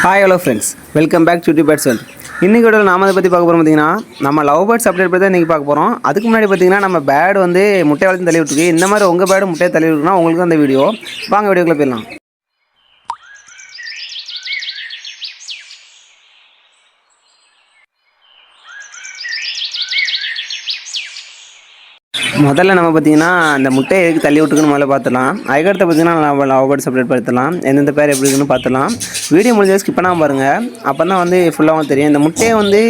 Hi hello friends, welcome back to birds world. இன்றைக்கி வீடியோவில் நாம் அதை பற்றி பார்க்க போகிறோம். பார்த்தீங்கன்னா நம்ம லவ் பேர்ட்ஸ் அப்டேட் பற்றி தான் இன்றைக்கி பார்க்க போகிறோம். அதுக்கு முன்னாடி பார்த்தீங்கன்னா நம்ம பேர்டு வந்து முட்டை வளர்த்து தள்ளி விட்டுருக்கு. இந்த மாதிரி உங்கள் பேர்டு முட்டையை தள்ளி விட்டுருக்குன்னா உங்களுக்கு அந்த வீடியோ வாங்க வீடியோக்குள்ளே போயிடலாம். முதல்ல நம்ம பார்த்தீங்கன்னா அந்த முட்டையை எதுக்கு தள்ளி விட்டுருக்குன்னு முதல்ல பார்த்துலாம். அதுக்கடுத்து பார்த்தீங்கன்னா நம்ம லவ் பேர்ட்ஸ் அப்டேட் பார்த்துலாம். எந்தெந்த பேர் எப்படி இருக்குன்னு பார்த்துலாம். வீடியோ முடிஞ்ச ஸ்கிப் பண்ணாமல் பாருங்கள். அப்போ தான் வந்து ஃபுல்லாகவும் தெரியும். இந்த முட்டையை வந்து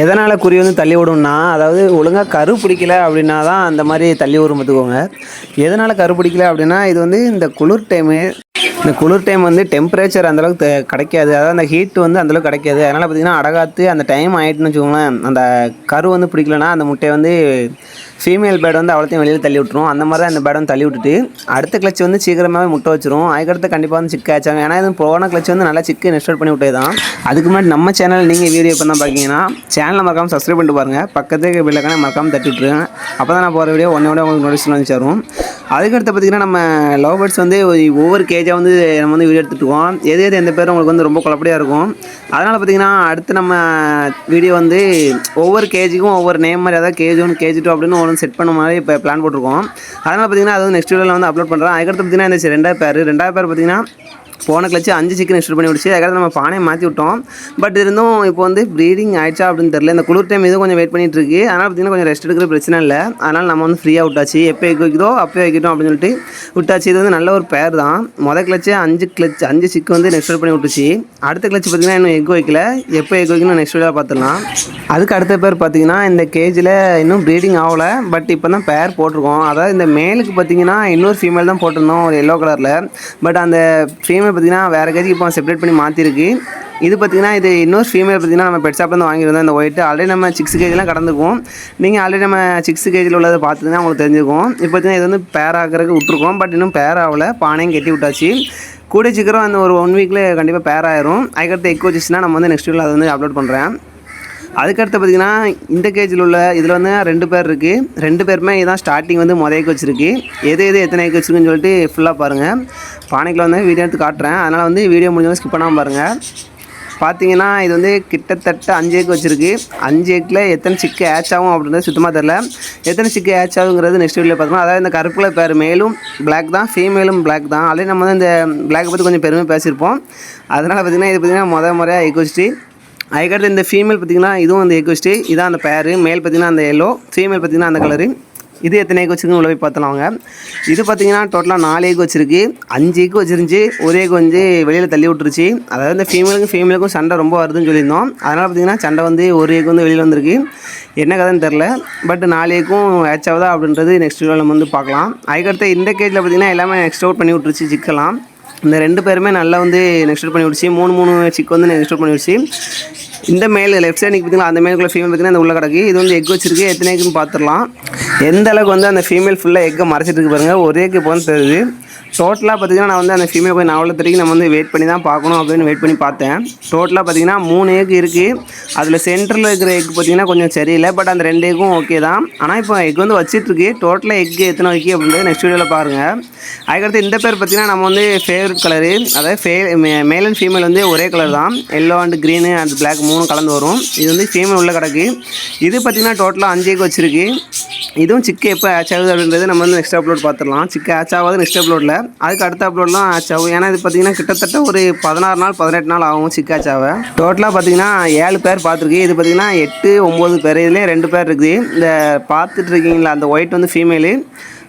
எதனால் குறி வந்து தள்ளி விடும்னா, அதாவது ஒழுங்காக கரு பிடிக்கல அப்படின்னா தான் அந்த மாதிரி தள்ளி விடும் பார்த்துக்கோங்க. எதனால் கரு பிடிக்கல அப்படின்னா, இது வந்து இந்த குளிர் டைம் வந்து டெம்பரேச்சர் அந்தளவுக்கு கிடைக்காது. அதாவது அந்த ஹீட் வந்து அந்தளவுக்கு கிடைக்காது. அதனால் பார்த்திங்கன்னா அடகாத்து அந்த டைம் ஆகிட்டுன்னு வச்சுக்கோங்களேன், அந்த கரு வந்து பிடிக்கலன்னா அந்த முட்டையை வந்து ஃபீமேல் பேர்டு வந்து அவ்வளோத்தையும் வெளியில் தள்ளி விட்டுரும். அந்த மாதிரி தான் இந்த பேர்டு வந்து தள்ளி விட்டுட்டு அடுத்த கிளச் வந்து சீக்கிரமாகவே முட்டை வச்சிரும். அதுக்கடுத்து கண்டிப்பாக வந்து சிக்கு ஆச்சாங்க. ஏன்னா இது போன கிளச் வந்து நல்லா சிக்கு நெஸ்ட் பண்ணி விட்டது தான். அதுக்கு முன்னாடி நம்ம சேனல் நீங்கள் வீடியோ பண்ண பார்த்தீங்கன்னா சேனலை மறக்காமல் சப்ஸ்கிரைப் பண்ணிட்டு பாருங்கள். பக்கத்துக்கு பெல்லைக்கான மறக்காமல் தட்டி விட்டுருங்க. அப்போ தான் நான் போகிற வீடியோ ஒன்றோட உங்களுக்கு நோட்டிஃபிகேஷன் வந்து சேரும். அதுக்கடுத்து பார்த்திங்கன்னா நம்ம லவ் பேர்ட்ஸ் வந்து ஒவ்வொரு கேஜாக வந்து நம்ம வந்து வீடியோ எடுத்துகிட்டுருக்கோம். எது எந்த பேர் உங்களுக்கு வந்து ரொம்ப குழப்படியாக இருக்கும். அதனால் பார்த்திங்கன்னா அடுத்து நம்ம வீடியோ வந்து ஒவ்வொரு கேஜிக்கும் ஒவ்வொரு நேம் மாதிரி, அதாவது கேஜ் 1 கேஜ் 2 அப்படின்னு ஒன்று செட் பண்ண மாதிரி இப்போ பிளான் போட்டிருக்கோம். அதனால் பார்த்திங்கன்னா அது வந்து நெக்ஸ்ட் வீடியோவில் வந்து அப்லோட் பண்ணுறேன். அதுக்கடுத்து பார்த்திங்கன்னா இந்த ரெண்டாவது பேர் பார்த்திங்கன்னா போன கிளச்சு 5 சிக்கன் எக்ஸ்ட்ரா பண்ணி விடுச்சு. அதுக்கடுத்து நம்ம பானையை மாற்றி விட்டோம். பட் இருந்தும் இப்போ வந்து ப்ரீடிங் ஆயிடுச்சா அப்படின்னு தெரியல. இந்த குளிர் டைம் இதுவும் கொஞ்சம் வெயிட் பண்ணிட்டு இருக்கு. அதனால் பார்த்திங்கன்னா கொஞ்சம் ரெஸ்ட் எடுக்கிற பிரச்சனை இல்லை. அதனால் நம்ம வந்து ஃப்ரீயாக விட்டாச்சு. எப்போ எக் வைக்கிறதோ அப்போ வைக்கட்டும் அப்படின்னு சொல்லிட்டு விட்டாச்சு. இது வந்து நல்ல ஒரு பேர் தான். மொதல் கிளச்சு 5 சிக்கு வந்து நெக்ஸ்ட் பண்ணி விட்டுச்சு. அடுத்த கிளச்சு பார்த்திங்கன்னா இன்னும் எக் வைக்கல. எப்போ எக் வைக்கணும் நெக்ஸ்ட் வீடியோவில் பார்த்துடலாம். அதுக்கு அடுத்த பேர் பார்த்திங்கன்னா இந்த கேஜில் இன்னும் ப்ரீடிங் ஆகலை. பட் இப்போ தான் பேர் போட்டிருக்கோம். அதாவது இந்த மேலுக்கு பார்த்திங்கன்னா இன்னொரு ஃபீமேல் தான் போட்டிருந்தோம், ஒரு எல்லோ கலரில். பட் அந்த ஃபீமேல் பார்த்திங்கன்னா வேறு கேஜிக்கு இப்போ செப்பரேட் பண்ணி மாற்றிருக்கு. இது பார்த்திங்கன்னா இது இன்னொரு ஃபீமேல் பார்த்திங்கன்னா நம்ம பெட் ஷாப்லேருந்து வாங்கியிருந்தோம். இந்த ஒயிட்டு ஆல்ரெடி நம்ம 6 கேஜிலாம் கடந்துருக்கோம். நீங்கள் ஆல்ரெடி நம்ம 6 கேஜியில் உள்ளதை பார்த்துன்னா உங்களுக்கு தெரிஞ்சுக்கும். இப்போ பார்த்திங்கன்னா இது வந்து பேர் ஆகிறதுக்கு விட்ருக்கோம். பட் இன்னும் பேர் ஆகலை. பானையும் கட்டி விட்டாச்சு. கூடிய சீக்கிரம் அந்த ஒரு 1 வீக்கில் கண்டிப்பாக பேர் ஆயிரும். அதுக்கடுத்து எக் வச்சுச்சுன்னா நம்ம வந்து நெக்ஸ்ட் வீக்கில் அதை வந்து அப்லோட் பண்ணுறேன். அதுக்கடுத்து பார்த்திங்கன்னா இந்த கேஜில் உள்ள இதில் வந்து 2 பேர் இருக்குது. 2 பேருமே இதான் ஸ்டார்டிங் வந்து எக் வச்சுருக்கு. எது எத்தனை எக் வச்சுருக்குன்னு சொல்லிட்டு ஃபுல்லாக பாருங்கள். பானைக்கில் வந்து வீடியோ எடுத்து காட்டுறேன். அதனால் வந்து வீடியோ முடிஞ்சவங்க ஸ்கிப் பண்ணாமல் பாருங்கள். பார்த்தீங்கன்னா இது வந்து கிட்டத்தட்ட 5 எக் வச்சுருக்கு. 5 எக்கில் எத்தனை சிக்கு ஆச் ஆகும் அப்படின்றது சுத்தமாக தெரில. எத்தனை சிக்கு ஆச் ஆகுங்கிறது நெக்ஸ்ட் வீடியோவில் பார்த்துக்கலாம். அதாவது இந்த கருப்பில் பேர் மேலும் பிளாக் தான், ஃபீமேலும் பிளாக் தான். ஆல்ரெடி நம்ம வந்து இந்த பிளாக்கை பற்றி கொஞ்சம் பெருமையாக பேசியிருப்போம். அதனால் பார்த்திங்கன்னா இது பார்த்திங்கன்னா முறையாக எக் வச்சுட்டு அதுக்கடுத்து இந்த ஃபீமேல் பார்த்திங்கன்னா இதுவும் அந்த எக் வச்சுட்டு இதான் அந்த பேர். மேல் பார்த்திங்கன்னா அந்த எல்லோ, ஃபீமேல் பார்த்திங்கன்னா அந்த கலரு. இது எத்தனை எக் வச்சுருக்குன்னு உள்ள போய் பார்த்துலாம். இது பார்த்திங்கன்னா டோட்டலாக 4 எக் வச்சுருக்கு. 5 எக் வச்சுருந்துச்சி. ஒரு எக் வந்து வெளியில் தள்ளி விட்டுருச்சு. அதாவது இந்த ஃபீமேலுக்கும் சண்டை ரொம்ப வருதுன்னு சொல்லியிருந்தோம். அதனால் பார்த்திங்கன்னா சண்டை வந்து ஒரு எக் வந்து வெளியில் வந்திருக்கு. என்ன கதைன்னு தெரில. பட் 4 எக்கும் ஆச் ஆகுதா அப்படின்றது நெக்ஸ்ட் வீடியோவில் நம்ம வந்து பார்க்கலாம். அதுக்கடுத்து இந்த கேஜில் பார்த்திங்கன்னா எல்லாமே நெக்ஸ்ட் அவுட் பண்ணி விட்டுருச்சு சிக்கெல்லாம். இந்த 2 பேருமே நல்லா வந்து நெக்ஸ்ட் அவுட் பண்ணி விடுச்சு. 3 சிக்கு வந்து நெக்ஸ்ட் அவுட் பண்ணி விடுச்சு. இந்த மேல் லெஃப்ட் சைடு பார்த்திங்கன்னா அந்த மேலுக்குள்ள ஃபீமேல் பார்த்திங்கன்னா இந்த உள்ள கிடக்கு. இது வந்து எக் வச்சிருக்கு. எத்தனை எக்குன்னு பார்த்துடலாம். எந்த அளவுக்கு வந்து அந்த ஃபீமேல் ஃபுல்லாக எக்கை மறைச்சிட்டு இருக்கு பாருங்கள். ஒரே எக்கு இப்போ வந்து தெரியுது. டோட்டலாக பார்த்திங்கன்னா நான் வந்து அந்த ஃபீமேல் போய் நான் தெரியும் நம்ம வந்து வெயிட் பண்ணி தான் பார்க்கணும் அப்படின்னு வெயிட் பண்ணி பார்த்தேன். டோட்டலாக பார்த்திங்கன்னா 3 எக் இருக்குது. அதில் சென்டரில் இருக்கிற எக் பார்த்திங்கன்னா கொஞ்சம் சரியில்லை. பட் அந்த 2 எக்கும் ஓகே தான். ஆனால் இப்போ எக் வந்து வச்சிட்ருக்கு. டோட்டலாக எக்கு எத்தனை வைக்கி அப்படின்றது நெக்ஸ்ட் வீடியோவில் பாருங்கள். அதுக்கடுத்து இந்த பேர் பார்த்திங்கன்னா நம்ம வந்து ஃபேவரட் கலரு, அதாவது மேல் அண்ட் ஃபீமேல் வந்து ஒரே கலர் தான். Yellow and green and black 3 கலந்து வரும். இது வந்து ஃபீமேல் உள்ள கிடக்கு. இது பார்த்திங்கன்னா டோட்டலாக 5 எக் வச்சுருக்கு. இதுவும் சிக்கு எப்போ ஆச் ஆகுது அப்படின்றது நம்ம வந்து நெக்ஸ்ட் அப்லோட் பார்த்துடலாம். சிக்கு ஆச் ஆகாது நெக்ஸ்ட் அப்லோடில். அதுக்கு அடுத்த அப்லோட்லாம் ஆச் ஆகும். ஏன்னா இது பார்த்திங்கன்னா கிட்டத்தட்ட ஒரு 16 நாள் 18 நாள் ஆகும் சிக்கு ஆச் ஆக. டோட்டலாக பார்த்திங்கன்னா 7 பேர் பார்த்துருக்கு. இது பார்த்திங்கன்னா 8 9 பேர். இதுலேயே 2 பேர் இருக்குது. இந்த பார்த்துட்டு இருக்கீங்களா அந்த ஒயிட் வந்து ஃபீமேலு.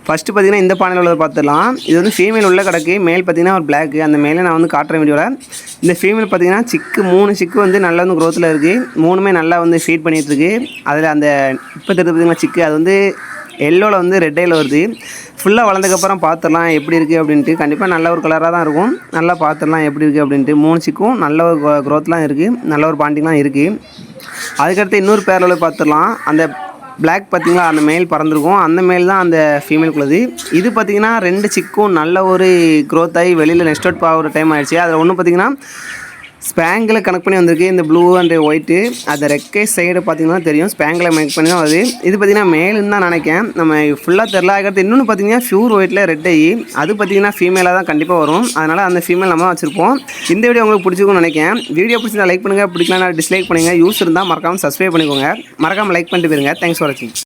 ஃபஸ்ட்டு பார்த்திங்கன்னா இந்த பானையில் உள்ளதை பார்த்துடலாம். இது வந்து ஃபீமேல் உள்ள கிடக்கு. மேல் பார்த்திங்கன்னா ஒரு பிளாக்கு. அந்த மேலே நான் வந்து காட்டுற வீடியோவில். இந்த ஃபீமேல் பார்த்திங்கன்னா சிக்கு 3 சிக்கு வந்து நல்லா வந்து க்ரோத்தில் இருக்குது. 3மே நல்லா வந்து ஃபீட் பண்ணிகிட்ருக்கு. அதில் அந்த இப்போ தெரிஞ்சு பார்த்திங்கன்னா சிக்கு அது வந்து எல்லோவில் வந்து ரெட் ஐயில் வருது. ஃபுல்லாக வளர்ந்ததுக்கப்புறம் பார்த்துடலாம் எப்படி இருக்குது அப்படின்ட்டு. கண்டிப்பாக நல்ல ஒரு கலராக தான் இருக்கும். நல்லா பார்த்துடலாம் எப்படி இருக்குது அப்படின்ட்டு. 3 சிக்கும் நல்ல ஒரு க்ரோத்லாம் இருக்குது. நல்ல ஒரு பாண்டிங்லாம் இருக்குது. அதுக்கடுத்து இன்னொரு பேரில் பார்த்துடலாம். அந்த பிளாக் பார்த்திங்களா அந்த மேல் பறந்துருக்கும். அந்த மேல் தான் அந்த ஃபீமேலுக்குள்ளது. இது பார்த்திங்கன்னா 2 சிக்கும் நல்ல ஒரு க்ரோத் ஆகி வெளியில் நெக்ஸ்ட் அவுட் ஆகிற டைம் ஆகிடுச்சு. அதில் ஒன்று பார்த்திங்கன்னா ஸ்பேங்கில் கனெக்ட் பண்ணி வந்திருக்கு இந்த ப்ளூ அண்ட் ஒயிட்டு. அந்த ரெக்கை சைடு பார்த்தீங்கன்னா தெரியும், ஸ்பேங்கில் மேக் பண்ணி தான் வருது. இது பார்த்தீங்கன்னா மேலுன்னு தான் நினைக்கிறேன், நம்ம ஃபுல்லாக தெரில. அதுக்கடுத்து இன்னொன்று பார்த்தீங்கன்னா ப்யூர் ஒயிட்டில் ரெட் ஐ, அது பார்த்தீங்கன்னா ஃபீமேலாக தான் கண்டிப்பாக வரும். அதனால் அந்த ஃபீமேல் நம்ம வச்சுருப்போம். இந்த வீடியோ உங்களுக்கு பிடிச்சிருக்கும்னு நினைக்கிறேன். வீடியோ பிடிச்சிருந்தா லைக் பண்ணுங்கள், பிடிக்கலாம் டிஸ்லைக் பண்ணுங்கள். யூஸ் இருந்தால் மறக்காமல் சப்ஸ்கிரைப் பண்ணிக்கோங்க. மறக்காமல் லைக் பண்ணிட்டு போயிருங்க. தேங்க்ஸ் ஃபார் வாட்சிங்.